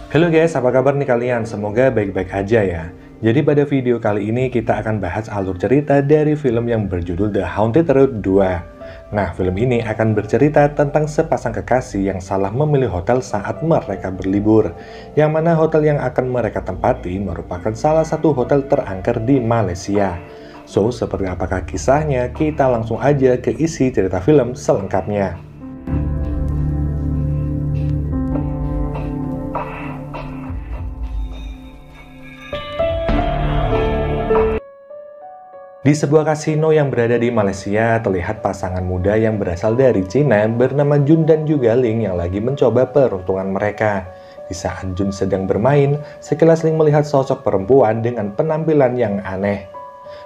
Halo guys, apa kabar nih kalian? Semoga baik-baik aja ya. Jadi pada video kali ini kita akan bahas alur cerita dari film yang berjudul The Haunted Road 2. Nah, film ini akan bercerita tentang sepasang kekasih yang salah memilih hotel saat mereka berlibur. Yang mana hotel yang akan mereka tempati merupakan salah satu hotel terangker di Malaysia. So, seperti apakah kisahnya? Kita langsung aja ke isi cerita film selengkapnya. Di sebuah kasino yang berada di Malaysia, terlihat pasangan muda yang berasal dari Cina bernama Jun dan juga Ling yang lagi mencoba peruntungan mereka. Di saat Jun sedang bermain, sekilas Ling melihat sosok perempuan dengan penampilan yang aneh.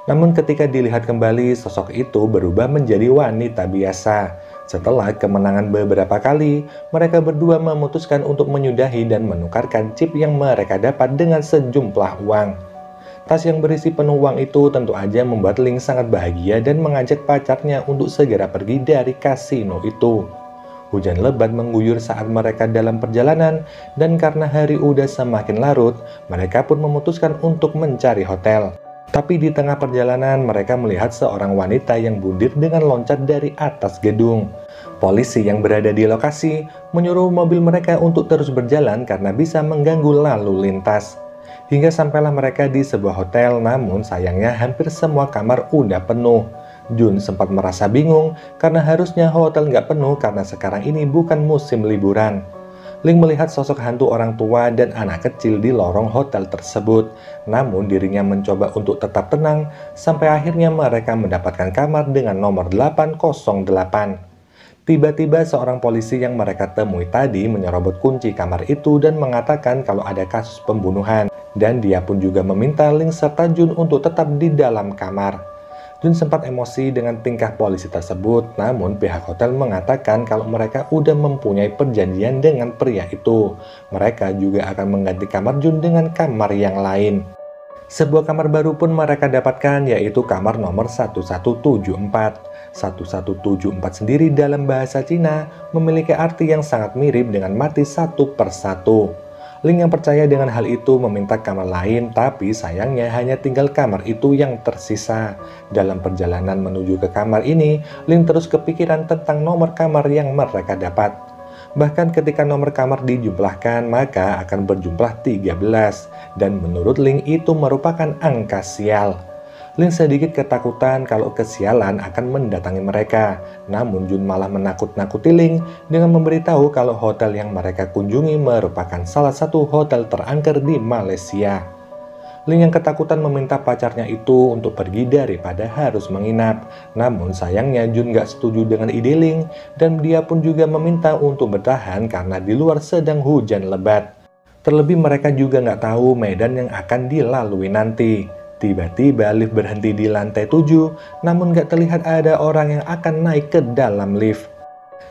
Namun ketika dilihat kembali, sosok itu berubah menjadi wanita biasa. Setelah kemenangan beberapa kali, mereka berdua memutuskan untuk menyudahi dan menukarkan chip yang mereka dapat dengan sejumlah uang. Tas yang berisi penuh uang itu tentu aja membuat Ling sangat bahagia dan mengajak pacarnya untuk segera pergi dari kasino itu. Hujan lebat mengguyur saat mereka dalam perjalanan, dan karena hari udah semakin larut, mereka pun memutuskan untuk mencari hotel. Tapi di tengah perjalanan mereka melihat seorang wanita yang budir dengan loncat dari atas gedung. Polisi yang berada di lokasi menyuruh mobil mereka untuk terus berjalan karena bisa mengganggu lalu lintas. Hingga sampailah mereka di sebuah hotel, namun sayangnya hampir semua kamar udah penuh. Jun sempat merasa bingung karena harusnya hotel nggak penuh karena sekarang ini bukan musim liburan. Ling melihat sosok hantu orang tua dan anak kecil di lorong hotel tersebut. Namun dirinya mencoba untuk tetap tenang sampai akhirnya mereka mendapatkan kamar dengan nomor 808. Tiba-tiba seorang polisi yang mereka temui tadi menyerobot kunci kamar itu dan mengatakan kalau ada kasus pembunuhan. Dan dia pun juga meminta Ling serta Jun untuk tetap di dalam kamar. Jun sempat emosi dengan tingkah polisi tersebut, namun pihak hotel mengatakan kalau mereka udah mempunyai perjanjian dengan pria itu. Mereka juga akan mengganti kamar Jun dengan kamar yang lain. Sebuah kamar baru pun mereka dapatkan, yaitu kamar nomor 1174. 1174 sendiri dalam bahasa Cina memiliki arti yang sangat mirip dengan mati satu persatu. Ling yang percaya dengan hal itu meminta kamar lain, tapi sayangnya hanya tinggal kamar itu yang tersisa. Dalam perjalanan menuju ke kamar ini, Ling terus kepikiran tentang nomor kamar yang mereka dapat. Bahkan ketika nomor kamar dijumlahkan, maka akan berjumlah 13. Dan menurut Ling itu merupakan angka sial. Ling sedikit ketakutan kalau kesialan akan mendatangi mereka. Namun Jun malah menakut-nakuti Ling dengan memberitahu kalau hotel yang mereka kunjungi merupakan salah satu hotel terangker di Malaysia. Ling yang ketakutan meminta pacarnya itu untuk pergi daripada harus menginap. Namun sayangnya Jun gak setuju dengan ide Ling dan dia pun juga meminta untuk bertahan karena di luar sedang hujan lebat. Terlebih mereka juga gak tahu medan yang akan dilalui nanti. Tiba-tiba lift berhenti di lantai 7, namun gak terlihat ada orang yang akan naik ke dalam lift.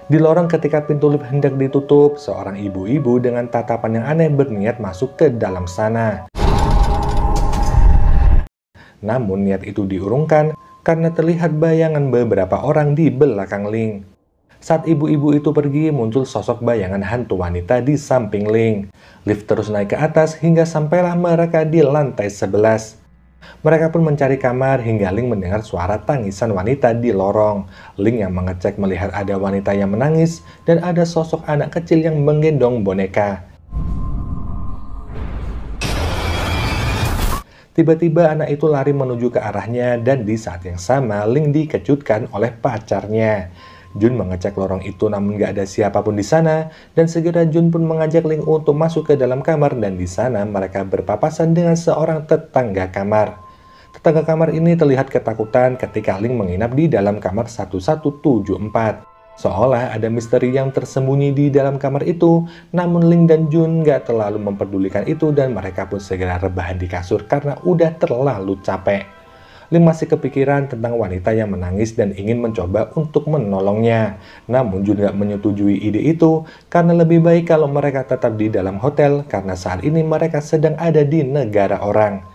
Di lorong ketika pintu lift hendak ditutup, seorang ibu-ibu dengan tatapan yang aneh berniat masuk ke dalam sana. Namun niat itu diurungkan karena terlihat bayangan beberapa orang di belakang Ling. Saat ibu-ibu itu pergi, muncul sosok bayangan hantu wanita di samping Ling. Lift terus naik ke atas hingga sampailah mereka di lantai 11. Mereka pun mencari kamar hingga Ling mendengar suara tangisan wanita di lorong. Ling yang mengecek melihat ada wanita yang menangis dan ada sosok anak kecil yang menggendong boneka. Tiba-tiba anak itu lari menuju ke arahnya dan di saat yang sama Ling dikejutkan oleh pacarnya. Jun mengecek lorong itu namun gak ada siapapun di sana dan segera Jun pun mengajak Ling untuk masuk ke dalam kamar dan di sana mereka berpapasan dengan seorang tetangga kamar. Tetangga kamar ini terlihat ketakutan ketika Ling menginap di dalam kamar 1174. Seolah ada misteri yang tersembunyi di dalam kamar itu, namun Ling dan Jun gak terlalu memperdulikan itu dan mereka pun segera rebahan di kasur karena udah terlalu capek. Ling masih kepikiran tentang wanita yang menangis dan ingin mencoba untuk menolongnya. Namun Jun gak menyetujui ide itu karena lebih baik kalau mereka tetap di dalam hotel karena saat ini mereka sedang ada di negara orang.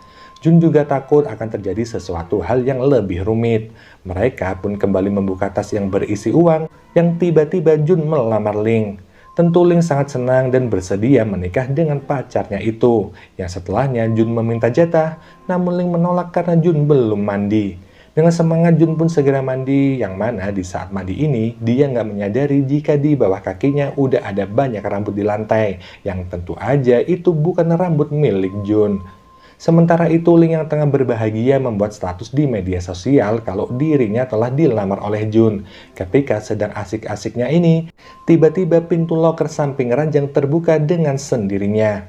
Jun juga takut akan terjadi sesuatu hal yang lebih rumit. Mereka pun kembali membuka tas yang berisi uang yang tiba-tiba Jun melamar Ling. Tentu Ling sangat senang dan bersedia menikah dengan pacarnya itu, yang setelahnya Jun meminta jatah, namun Ling menolak karena Jun belum mandi. Dengan semangat Jun pun segera mandi, yang mana di saat mandi ini, dia nggak menyadari jika di bawah kakinya udah ada banyak rambut di lantai, yang tentu aja itu bukan rambut milik Jun. Sementara itu, Ling yang tengah berbahagia membuat status di media sosial kalau dirinya telah dilamar oleh Jun. Ketika sedang asik-asiknya ini, tiba-tiba pintu loker samping ranjang terbuka dengan sendirinya.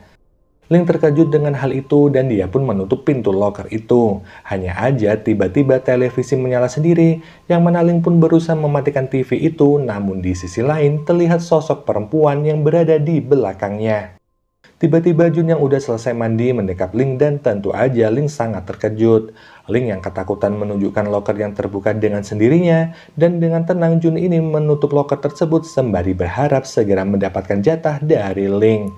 Ling terkejut dengan hal itu dan dia pun menutup pintu loker itu. Hanya aja tiba-tiba televisi menyala sendiri, yang mana Ling pun berusaha mematikan TV itu, namun di sisi lain terlihat sosok perempuan yang berada di belakangnya. Tiba-tiba Jun yang udah selesai mandi mendekap Ling dan tentu aja Ling sangat terkejut. Ling yang ketakutan menunjukkan loker yang terbuka dengan sendirinya, dan dengan tenang Jun ini menutup loker tersebut sembari berharap segera mendapatkan jatah dari Ling.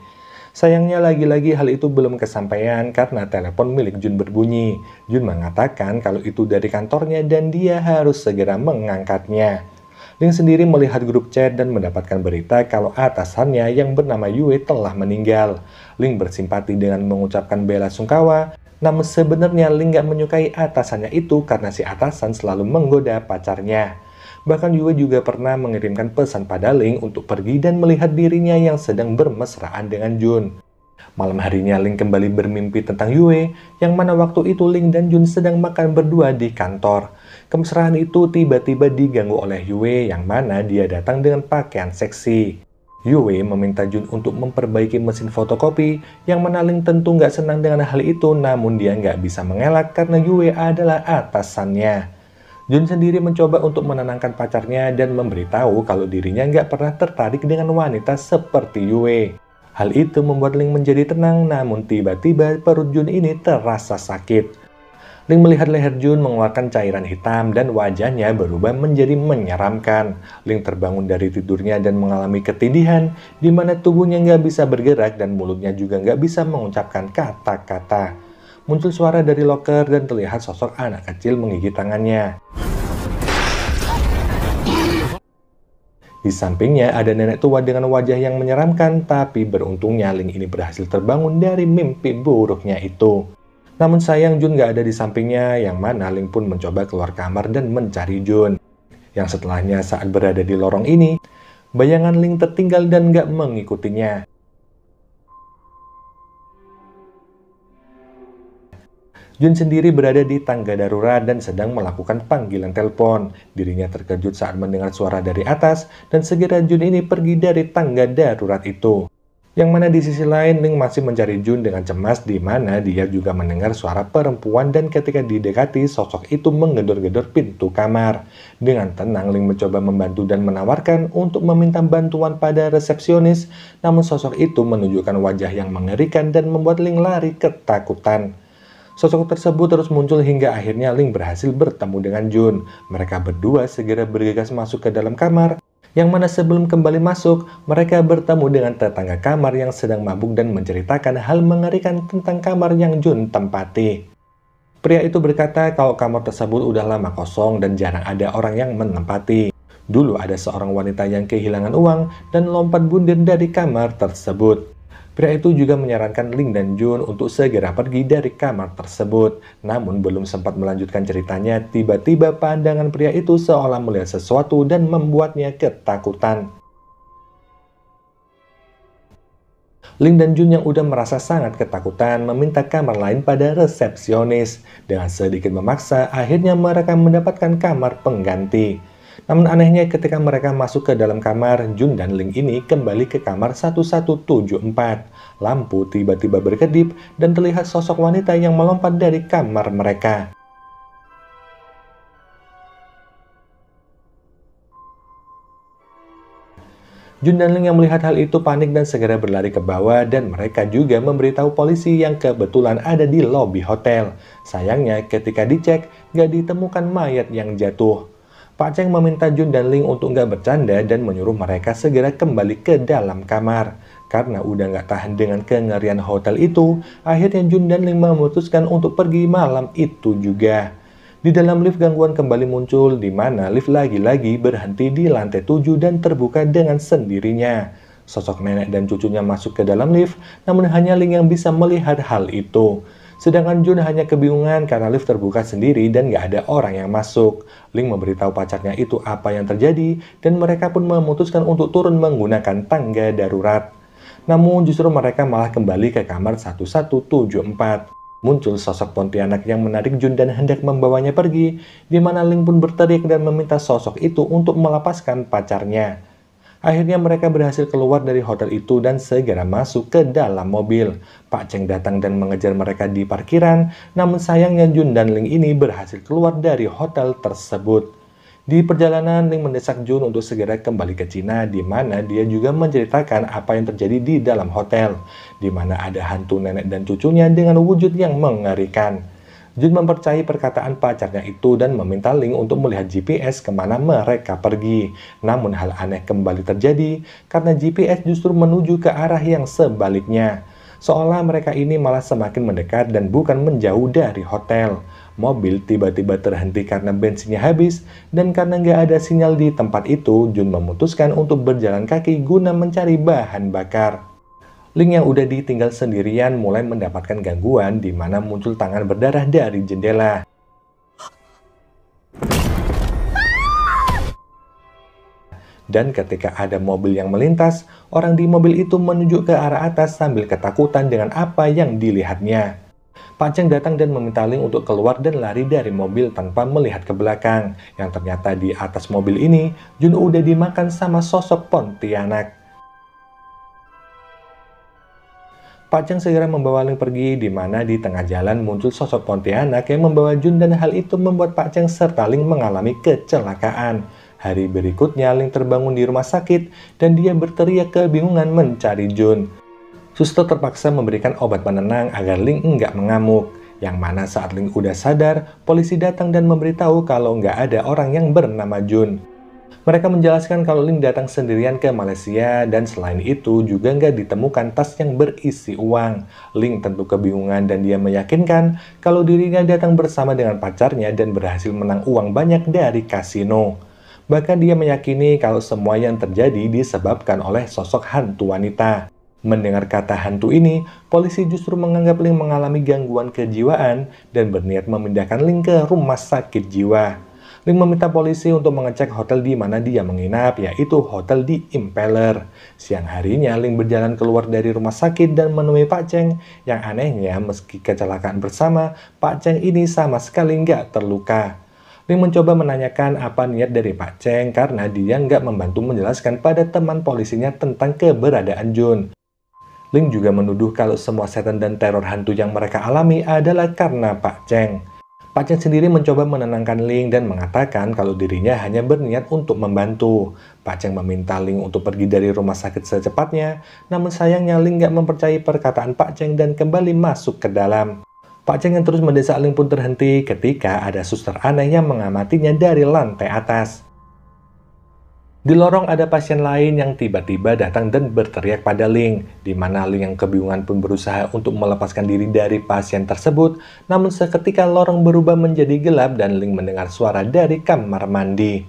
Sayangnya lagi-lagi hal itu belum kesampaian karena telepon milik Jun berbunyi. Jun mengatakan kalau itu dari kantornya dan dia harus segera mengangkatnya. Ling sendiri melihat grup chat dan mendapatkan berita kalau atasannya yang bernama Yue telah meninggal. Ling bersimpati dengan mengucapkan bela sungkawa, namun sebenarnya Ling gak menyukai atasannya itu karena si atasan selalu menggoda pacarnya. Bahkan Yue juga pernah mengirimkan pesan pada Ling untuk pergi dan melihat dirinya yang sedang bermesraan dengan Jun. Malam harinya Ling kembali bermimpi tentang Yue, yang mana waktu itu Ling dan Jun sedang makan berdua di kantor. Kemesraan itu tiba-tiba diganggu oleh Yue, yang mana dia datang dengan pakaian seksi. Yue meminta Jun untuk memperbaiki mesin fotokopi, yang mana Ling tentu nggak senang dengan hal itu, namun dia nggak bisa mengelak karena Yue adalah atasannya. Jun sendiri mencoba untuk menenangkan pacarnya dan memberitahu kalau dirinya nggak pernah tertarik dengan wanita seperti Yue. Hal itu membuat Ling menjadi tenang, namun tiba-tiba perut Jun ini terasa sakit. Ling melihat leher Jun mengeluarkan cairan hitam dan wajahnya berubah menjadi menyeramkan. Ling terbangun dari tidurnya dan mengalami ketindihan, di mana tubuhnya nggak bisa bergerak dan mulutnya juga nggak bisa mengucapkan kata-kata. Muncul suara dari loker dan terlihat sosok anak kecil menggigit tangannya. Di sampingnya ada nenek tua dengan wajah yang menyeramkan, tapi beruntungnya Ling ini berhasil terbangun dari mimpi buruknya itu. Namun sayang Jun gak ada di sampingnya, yang mana Ling pun mencoba keluar kamar dan mencari Jun. Yang setelahnya saat berada di lorong ini, bayangan Ling tertinggal dan gak mengikutinya. Jun sendiri berada di tangga darurat dan sedang melakukan panggilan telepon. Dirinya terkejut saat mendengar suara dari atas, dan segera Jun ini pergi dari tangga darurat itu. Yang mana di sisi lain Ling masih mencari Jun dengan cemas, di mana dia juga mendengar suara perempuan dan ketika didekati sosok itu menggedor-gedor pintu kamar. Dengan tenang Ling mencoba membantu dan menawarkan untuk meminta bantuan pada resepsionis, namun sosok itu menunjukkan wajah yang mengerikan dan membuat Ling lari ketakutan. Sosok tersebut terus muncul hingga akhirnya Ling berhasil bertemu dengan Jun. Mereka berdua segera bergegas masuk ke dalam kamar, yang mana sebelum kembali masuk, mereka bertemu dengan tetangga kamar yang sedang mabuk dan menceritakan hal mengerikan tentang kamar yang Jun tempati. Pria itu berkata kalau kamar tersebut udah lama kosong dan jarang ada orang yang menempati. Dulu ada seorang wanita yang kehilangan uang dan lompat bunder dari kamar tersebut. Pria itu juga menyarankan Ling dan Jun untuk segera pergi dari kamar tersebut. Namun belum sempat melanjutkan ceritanya, tiba-tiba pandangan pria itu seolah melihat sesuatu dan membuatnya ketakutan. Ling dan Jun yang udah merasa sangat ketakutan meminta kamar lain pada resepsionis. Dengan sedikit memaksa, akhirnya mereka mendapatkan kamar pengganti. Namun anehnya ketika mereka masuk ke dalam kamar, Jun dan Ling ini kembali ke kamar 1174. Lampu tiba-tiba berkedip dan terlihat sosok wanita yang melompat dari kamar mereka. Jun dan Ling yang melihat hal itu panik dan segera berlari ke bawah, dan mereka juga memberitahu polisi yang kebetulan ada di lobi hotel. Sayangnya ketika dicek, gak ditemukan mayat yang jatuh. Pak Cheng meminta Jun dan Ling untuk nggak bercanda dan menyuruh mereka segera kembali ke dalam kamar. Karena udah nggak tahan dengan kengerian hotel itu, akhirnya Jun dan Ling memutuskan untuk pergi malam itu juga. Di dalam lift gangguan kembali muncul, di mana lift lagi-lagi berhenti di lantai 7 dan terbuka dengan sendirinya. Sosok nenek dan cucunya masuk ke dalam lift, namun hanya Ling yang bisa melihat hal itu. Sedangkan Jun hanya kebingungan karena lift terbuka sendiri dan gak ada orang yang masuk. Ling memberitahu pacarnya itu apa yang terjadi, dan mereka pun memutuskan untuk turun menggunakan tangga darurat. Namun justru mereka malah kembali ke kamar 1174. Muncul sosok Pontianak yang menarik Jun dan hendak membawanya pergi, di mana Ling pun berteriak dan meminta sosok itu untuk melepaskan pacarnya. Akhirnya mereka berhasil keluar dari hotel itu dan segera masuk ke dalam mobil. Pak Cheng datang dan mengejar mereka di parkiran, namun sayangnya Jun dan Ling ini berhasil keluar dari hotel tersebut. Di perjalanan, Ling mendesak Jun untuk segera kembali ke Cina, di mana dia juga menceritakan apa yang terjadi di dalam hotel, di mana ada hantu nenek dan cucunya dengan wujud yang mengerikan. Jun mempercayai perkataan pacarnya itu dan meminta Ling untuk melihat GPS kemana mereka pergi. Namun hal aneh kembali terjadi karena GPS justru menuju ke arah yang sebaliknya. Seolah mereka ini malah semakin mendekat dan bukan menjauh dari hotel. Mobil tiba-tiba terhenti karena bensinnya habis, dan karena nggak ada sinyal di tempat itu, Jun memutuskan untuk berjalan kaki guna mencari bahan bakar. Ling yang udah ditinggal sendirian mulai mendapatkan gangguan di mana muncul tangan berdarah dari jendela. Dan ketika ada mobil yang melintas, orang di mobil itu menuju ke arah atas sambil ketakutan dengan apa yang dilihatnya. Pak Cheng datang dan meminta Ling untuk keluar dan lari dari mobil tanpa melihat ke belakang. Yang ternyata di atas mobil ini, Jun udah dimakan sama sosok Pontianak. Pak Cheng segera membawa Ling pergi, di mana di tengah jalan muncul sosok Pontianak yang membawa Jun, dan hal itu membuat Pak Cheng serta Ling mengalami kecelakaan. Hari berikutnya, Ling terbangun di rumah sakit dan dia berteriak kebingungan mencari Jun. Suster terpaksa memberikan obat penenang agar Ling enggak mengamuk. Yang mana saat Ling udah sadar, polisi datang dan memberitahu kalau nggak ada orang yang bernama Jun. Mereka menjelaskan kalau Ling datang sendirian ke Malaysia dan selain itu juga nggak ditemukan tas yang berisi uang. Ling tentu kebingungan dan dia meyakinkan kalau dirinya datang bersama dengan pacarnya dan berhasil menang uang banyak dari kasino. Bahkan dia meyakini kalau semua yang terjadi disebabkan oleh sosok hantu wanita. Mendengar kata hantu ini, polisi justru menganggap Ling mengalami gangguan kejiwaan dan berniat memindahkan Ling ke rumah sakit jiwa. Ling meminta polisi untuk mengecek hotel di mana dia menginap, yaitu hotel di Impeller. Siang harinya, Ling berjalan keluar dari rumah sakit dan menemui Pak Cheng. Yang anehnya, meski kecelakaan bersama, Pak Cheng ini sama sekali nggak terluka. Ling mencoba menanyakan apa niat dari Pak Cheng karena dia nggak membantu menjelaskan pada teman polisinya tentang keberadaan Jun. Ling juga menuduh kalau semua setan dan teror hantu yang mereka alami adalah karena Pak Cheng. Pak Cheng sendiri mencoba menenangkan Ling dan mengatakan kalau dirinya hanya berniat untuk membantu. Pak Cheng meminta Ling untuk pergi dari rumah sakit secepatnya, namun sayangnya Ling nggak mempercayai perkataan Pak Cheng dan kembali masuk ke dalam. Pak Cheng yang terus mendesak Ling pun terhenti ketika ada suster aneh yang mengamatinya dari lantai atas. Di lorong ada pasien lain yang tiba-tiba datang dan berteriak pada Ling, di mana Ling yang kebingungan pun berusaha untuk melepaskan diri dari pasien tersebut, namun seketika lorong berubah menjadi gelap dan Ling mendengar suara dari kamar mandi.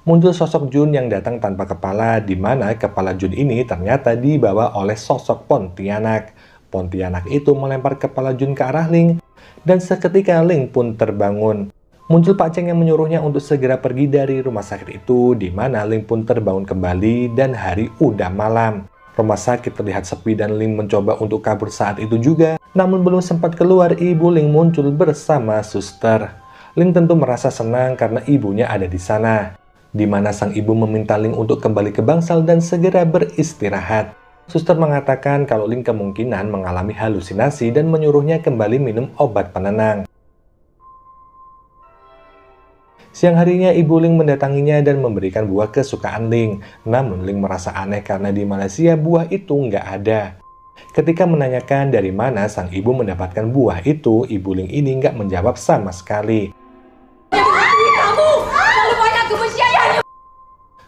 Muncul sosok Jun yang datang tanpa kepala, di mana kepala Jun ini ternyata dibawa oleh sosok Pontianak. Pontianak itu melempar kepala Jun ke arah Ling, dan seketika Ling pun terbangun. Muncul Pak Cheng yang menyuruhnya untuk segera pergi dari rumah sakit itu, di mana Ling pun terbangun kembali dan hari udah malam. Rumah sakit terlihat sepi dan Ling mencoba untuk kabur saat itu juga, namun belum sempat keluar ibu Ling muncul bersama suster. Ling tentu merasa senang karena ibunya ada di sana, di mana sang ibu meminta Ling untuk kembali ke bangsal dan segera beristirahat. Suster mengatakan kalau Ling kemungkinan mengalami halusinasi dan menyuruhnya kembali minum obat penenang. Siang harinya, ibu Ling mendatanginya dan memberikan buah kesukaan Ling. Namun Ling merasa aneh karena di Malaysia buah itu nggak ada. Ketika menanyakan dari mana sang ibu mendapatkan buah itu, ibu Ling ini nggak menjawab sama sekali.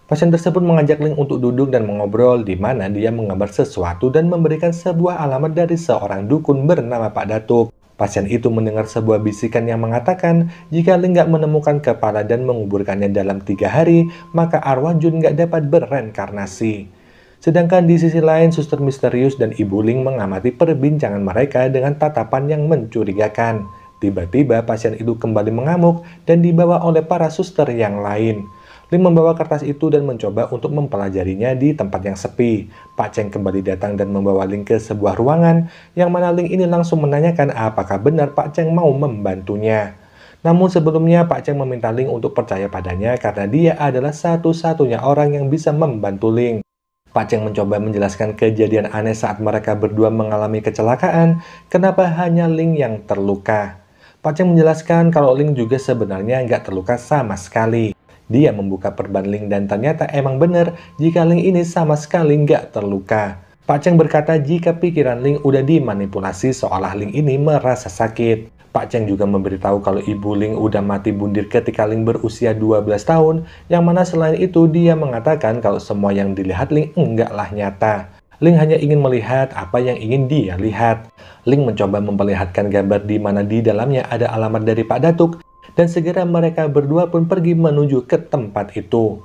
Pasien tersebut mengajak Ling untuk duduk dan mengobrol, di mana dia menggambar sesuatu dan memberikan sebuah alamat dari seorang dukun bernama Pak Datuk. Pasien itu mendengar sebuah bisikan yang mengatakan jika Ling nggak menemukan kepala dan menguburkannya dalam 3 hari, maka arwah Jun nggak dapat bereinkarnasi. Sedangkan di sisi lain, Suster Misterius dan Ibu Ling mengamati perbincangan mereka dengan tatapan yang mencurigakan. Tiba-tiba pasien itu kembali mengamuk dan dibawa oleh para suster yang lain. Ling membawa kertas itu dan mencoba untuk mempelajarinya di tempat yang sepi. Pak Cheng kembali datang dan membawa Ling ke sebuah ruangan, yang mana Ling ini langsung menanyakan apakah benar Pak Cheng mau membantunya. Namun sebelumnya Pak Cheng meminta Ling untuk percaya padanya karena dia adalah satu-satunya orang yang bisa membantu Ling. Pak Cheng mencoba menjelaskan kejadian aneh saat mereka berdua mengalami kecelakaan, kenapa hanya Ling yang terluka. Pak Cheng menjelaskan kalau Ling juga sebenarnya nggak terluka sama sekali. Dia membuka perban Ling dan ternyata emang benar jika Ling ini sama sekali nggak terluka. Pak Cheng berkata jika pikiran Ling udah dimanipulasi seolah Ling ini merasa sakit. Pak Cheng juga memberitahu kalau ibu Ling udah mati bundir ketika Ling berusia 12 tahun, yang mana selain itu dia mengatakan kalau semua yang dilihat Ling enggaklah nyata. Ling hanya ingin melihat apa yang ingin dia lihat. Ling mencoba memperlihatkan gambar di mana di dalamnya ada alamat dari Pak Datuk, dan segera mereka berdua pun pergi menuju ke tempat itu.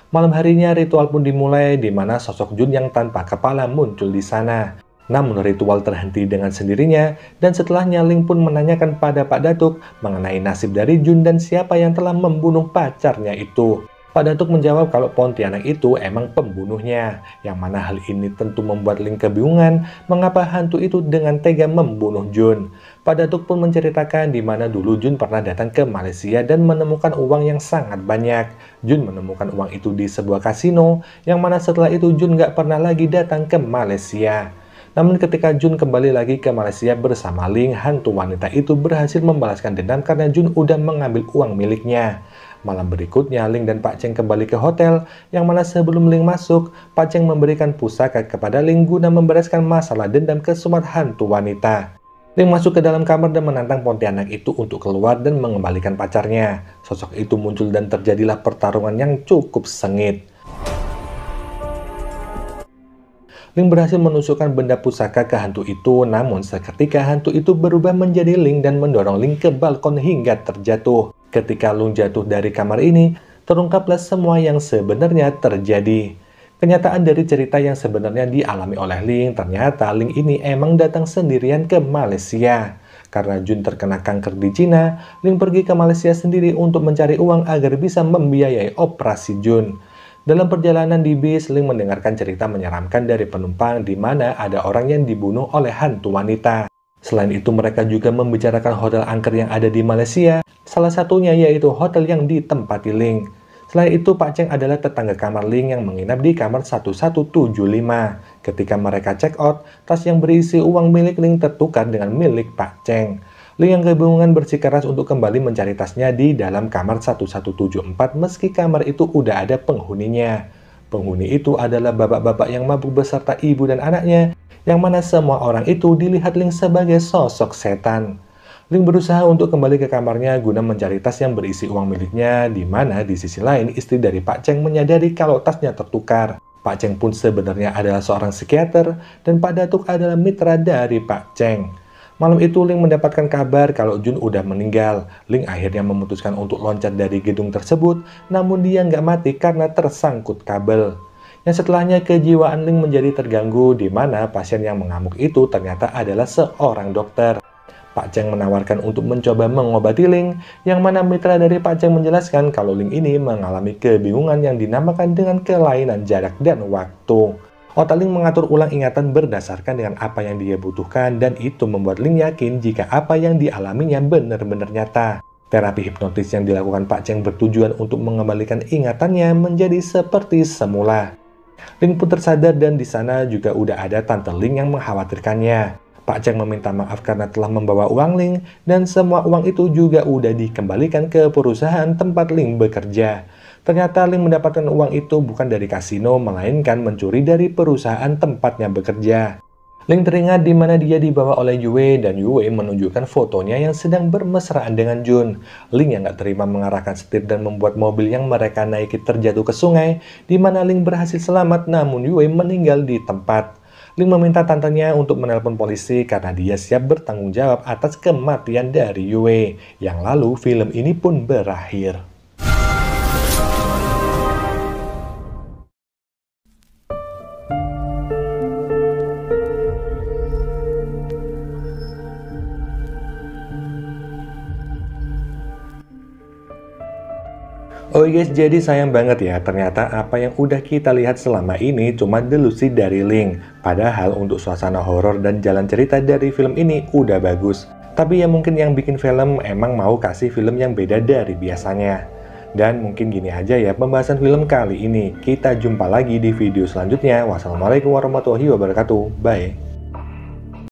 Malam harinya ritual pun dimulai di mana sosok Jun yang tanpa kepala muncul di sana. Namun ritual terhenti dengan sendirinya dan setelahnya Ling pun menanyakan pada Pak Datuk mengenai nasib dari Jun dan siapa yang telah membunuh pacarnya itu. Pak Datuk menjawab kalau Pontianak itu emang pembunuhnya, yang mana hal ini tentu membuat Ling kebingungan mengapa hantu itu dengan tega membunuh Jun. Pak Datuk pun menceritakan di mana dulu Jun pernah datang ke Malaysia dan menemukan uang yang sangat banyak. Jun menemukan uang itu di sebuah kasino, yang mana setelah itu Jun nggak pernah lagi datang ke Malaysia. Namun ketika Jun kembali lagi ke Malaysia bersama Ling, hantu wanita itu berhasil membalaskan dendam karena Jun udah mengambil uang miliknya. Malam berikutnya, Ling dan Pak Cheng kembali ke hotel, yang mana sebelum Ling masuk, Pak Cheng memberikan pusaka kepada Ling guna membereskan masalah dendam ke semua hantu wanita. Ling masuk ke dalam kamar dan menantang Pontianak itu untuk keluar dan mengembalikan pacarnya. Sosok itu muncul dan terjadilah pertarungan yang cukup sengit. Ling berhasil menusukkan benda pusaka ke hantu itu, namun seketika hantu itu berubah menjadi Ling dan mendorong Ling ke balkon hingga terjatuh. Ketika Ling jatuh dari kamar ini, terungkaplah semua yang sebenarnya terjadi. Kenyataan dari cerita yang sebenarnya dialami oleh Ling, ternyata Ling ini emang datang sendirian ke Malaysia. Karena Jun terkena kanker di Cina, Ling pergi ke Malaysia sendiri untuk mencari uang agar bisa membiayai operasi Jun. Dalam perjalanan di bis, Ling mendengarkan cerita menyeramkan dari penumpang di mana ada orang yang dibunuh oleh hantu wanita. Selain itu, mereka juga membicarakan hotel angker yang ada di Malaysia, salah satunya yaitu hotel yang ditempati Ling. Selain itu, Pak Cheng adalah tetangga kamar Ling yang menginap di kamar 1175. Ketika mereka check out, tas yang berisi uang milik Ling tertukar dengan milik Pak Cheng. Ling yang kebingungan bersikeras untuk kembali mencari tasnya di dalam kamar 1174 meski kamar itu udah ada penghuninya. Penghuni itu adalah bapak-bapak yang mabuk beserta ibu dan anaknya, yang mana semua orang itu dilihat Ling sebagai sosok setan. Ling berusaha untuk kembali ke kamarnya guna mencari tas yang berisi uang miliknya, di mana di sisi lain istri dari Pak Cheng menyadari kalau tasnya tertukar. Pak Cheng pun sebenarnya adalah seorang psikiater dan Pak Datuk adalah mitra dari Pak Cheng. Malam itu Ling mendapatkan kabar kalau Jun udah meninggal. Ling akhirnya memutuskan untuk loncat dari gedung tersebut, namun dia nggak mati karena tersangkut kabel. Yang setelahnya kejiwaan Ling menjadi terganggu, di mana pasien yang mengamuk itu ternyata adalah seorang dokter. Pak Cheng menawarkan untuk mencoba mengobati Ling, yang mana mitra dari Pak Cheng menjelaskan kalau Ling ini mengalami kebingungan yang dinamakan dengan kelainan jarak dan waktu. Otak Ling mengatur ulang ingatan berdasarkan dengan apa yang dia butuhkan dan itu membuat Ling yakin jika apa yang dialaminya benar-benar nyata. Terapi hipnotis yang dilakukan Pak Cheng bertujuan untuk mengembalikan ingatannya menjadi seperti semula. Ling pun tersadar dan di sana juga udah ada Tante Ling yang mengkhawatirkannya. Pak Cheng meminta maaf karena telah membawa uang Ling dan semua uang itu juga udah dikembalikan ke perusahaan tempat Ling bekerja. Ternyata Ling mendapatkan uang itu bukan dari kasino, melainkan mencuri dari perusahaan tempatnya bekerja. Ling teringat di mana dia dibawa oleh Yue dan Yue menunjukkan fotonya yang sedang bermesraan dengan Jun. Ling yang gak terima mengarahkan setir dan membuat mobil yang mereka naiki terjatuh ke sungai, di mana Ling berhasil selamat namun Yue meninggal di tempat. Ling meminta tantenya untuk menelpon polisi karena dia siap bertanggung jawab atas kematian dari Yue. Yang lalu film ini pun berakhir. Oh guys, jadi sayang banget ya, ternyata apa yang udah kita lihat selama ini cuma delusi dari Link. Padahal untuk suasana horor dan jalan cerita dari film ini udah bagus. Tapi ya mungkin yang bikin film emang mau kasih film yang beda dari biasanya. Dan mungkin gini aja ya pembahasan film kali ini. Kita jumpa lagi di video selanjutnya. Wassalamualaikum warahmatullahi wabarakatuh. Bye.